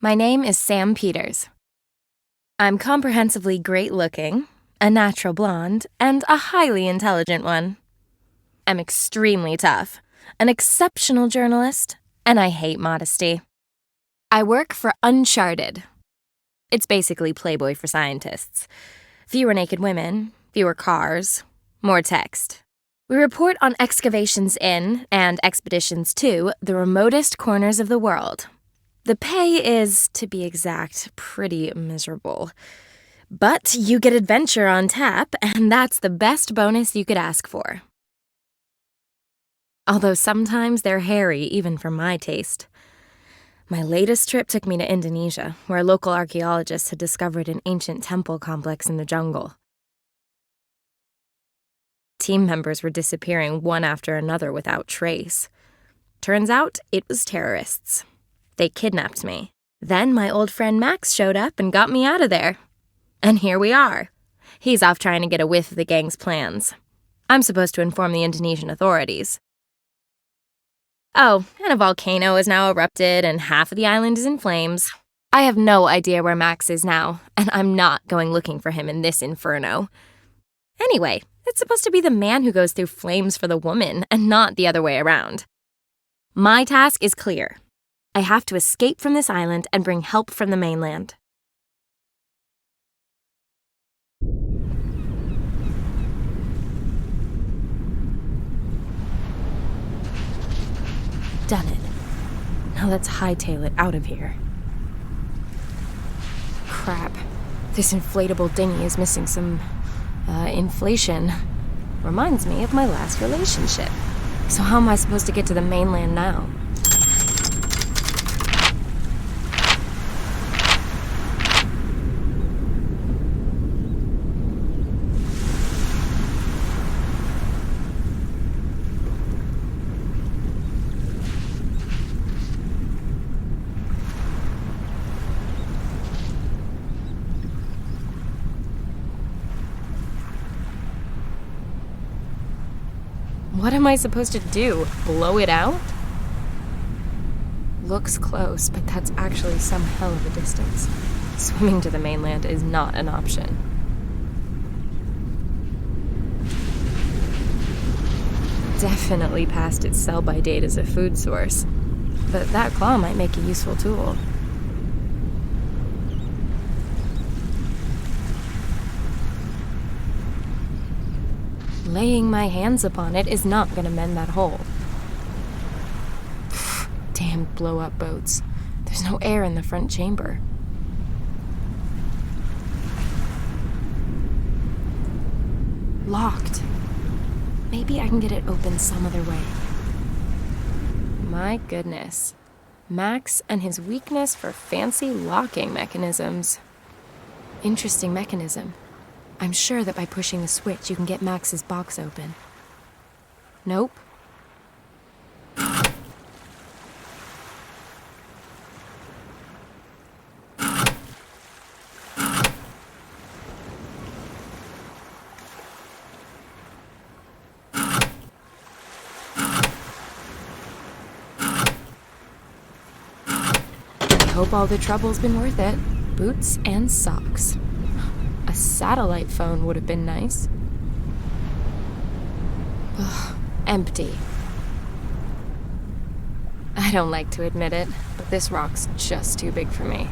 My name is Sam Peters. I'm comprehensively great-looking, a natural blonde, and a highly intelligent one. I'm extremely tough, an exceptional journalist, and I hate modesty. I work for Uncharted. It's basically Playboy for scientists. Fewer naked women, fewer cars, more text. We report on excavations in, and expeditions to, the remotest corners of the world. The pay is, to be exact, pretty miserable. But you get adventure on tap, and that's the best bonus you could ask for. Although sometimes they're hairy, even for my taste. My latest trip took me to Indonesia, where local archaeologists had discovered an ancient temple complex in the jungle. Team members were disappearing one after another without trace. Turns out it was terrorists. They kidnapped me. Then my old friend Max showed up and got me out of there. And here we are. He's off trying to get a whiff of the gang's plans. I'm supposed to inform the Indonesian authorities. Oh, and a volcano has now erupted and half of the island is in flames. I have no idea where Max is now, and I'm not going looking for him in this inferno. Anyway, it's supposed to be the man who goes through flames for the woman, and not the other way around. My task is clear. I have to escape from this island and bring help from the mainland. Done it. Now let's hightail it out of here. Crap. This inflatable dinghy is missing some, inflation. Reminds me of my last relationship. So how am I supposed to get to the mainland now? What am I supposed to do? Blow it out? Looks close, but that's actually some hell of a distance. Swimming to the mainland is not an option. Definitely past its sell-by date as a food source, but that claw might make a useful tool. Laying my hands upon it is not going to mend that hole. Damn blow-up boats. There's no air in the front chamber. Locked. Maybe I can get it open some other way. My goodness. Max and his weakness for fancy locking mechanisms. Interesting mechanism. I'm sure that by pushing the switch, you can get Max's box open. Nope. I hope all the trouble's been worth it. Boots and socks. A satellite phone would have been nice. Ugh, empty. I don't like to admit it, but this rock's just too big for me.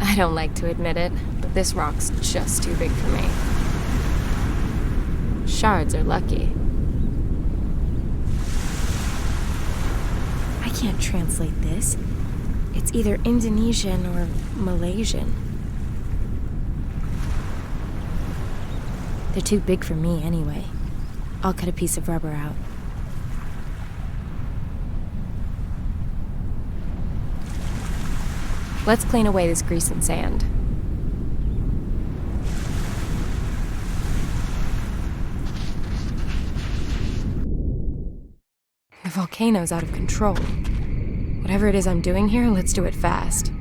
I don't like to admit it, but this rock's just too big for me. Shards are lucky. I can't translate this. It's either Indonesian or Malaysian. They're too big for me anyway. I'll cut a piece of rubber out. Let's clean away this grease and sand. The volcano's out of control. Whatever it is I'm doing here, let's do it fast.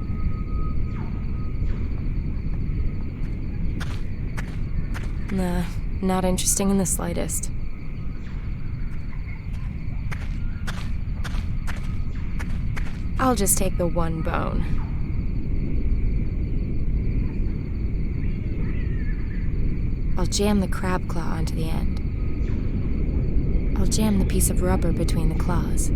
Nah, Not interesting in the slightest. I'll just take the one bone. I'll jam the crab claw onto the end. I'll jam the piece of rubber between the claws.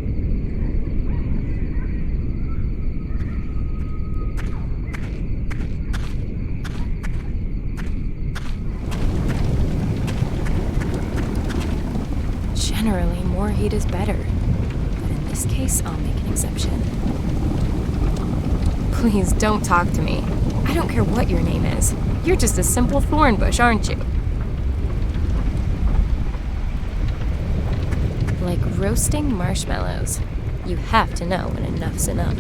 Generally, more heat is better. But in this case, I'll make an exception. Please don't talk to me. I don't care what your name is. You're just a simple thorn bush, aren't you? Like roasting marshmallows. You have to know when enough's enough.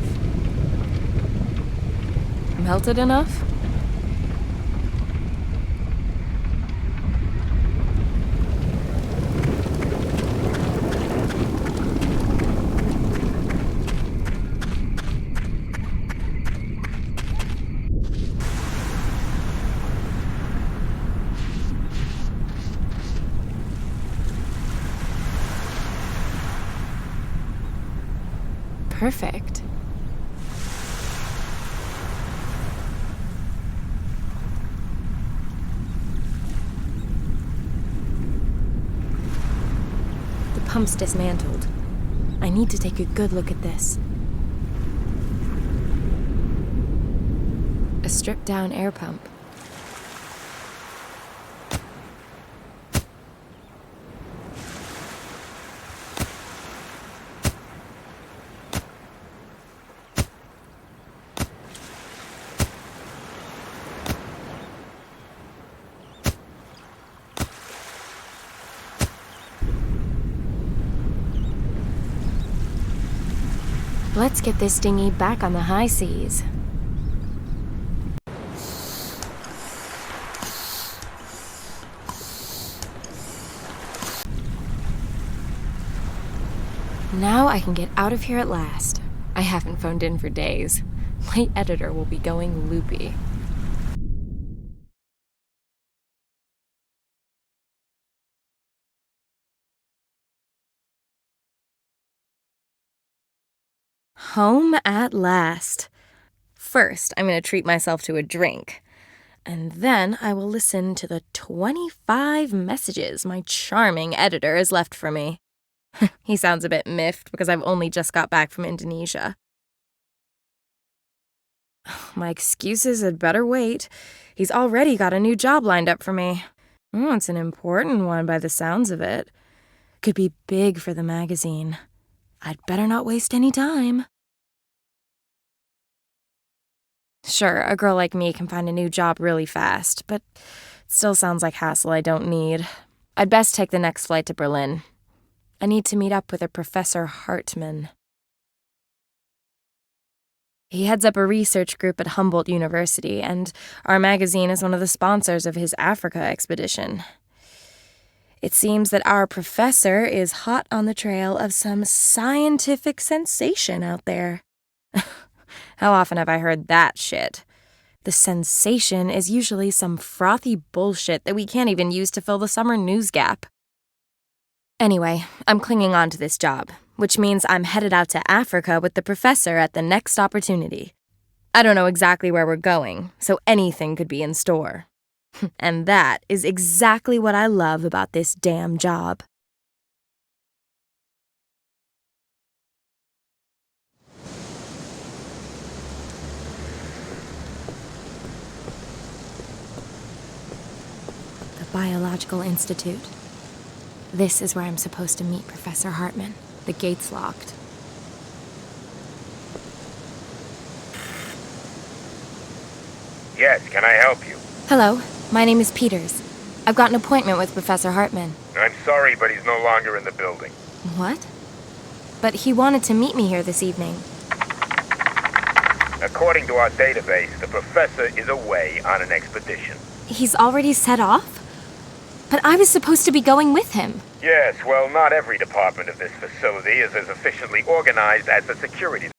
Melted enough? Perfect. The pump's dismantled. I need to take a good look at this. A stripped-down air pump. Let's get this dinghy back on the high seas. Now I can get out of here at last. I haven't phoned in for days. My editor will be going loopy. Home at last. First, I'm going to treat myself to a drink. And then I will listen to the 25 messages my charming editor has left for me. He sounds a bit miffed because I've only just got back from Indonesia. My excuses had better wait. He's already got a new job lined up for me. Oh, it's an important one by the sounds of it. Could be big for the magazine. I'd better not waste any time. Sure, a girl like me can find a new job really fast, but it still sounds like hassle I don't need. I'd best take the next flight to Berlin. I need to meet up with a Professor Hartmann. He heads up a research group at Humboldt University, and our magazine is one of the sponsors of his Africa expedition. It seems that our professor is hot on the trail of some scientific sensation out there. How often have I heard that shit? The sensation is usually some frothy bullshit that we can't even use to fill the summer news gap. Anyway, I'm clinging on to this job, which means I'm headed out to Africa with the professor at the next opportunity. I don't know exactly where we're going, so anything could be in store. And that is exactly what I love about this damn job. The Biological Institute. This is where I'm supposed to meet Professor Hartmann. The gate's locked. Yes, can I help you? Hello, my name is Peters. I've got an appointment with Professor Hartmann. I'm sorry, but he's no longer in the building. What? But he wanted to meet me here this evening. According to our database, the professor is away on an expedition. He's already set off? But I was supposed to be going with him. Yes, well, not every department of this facility is as efficiently organized as the security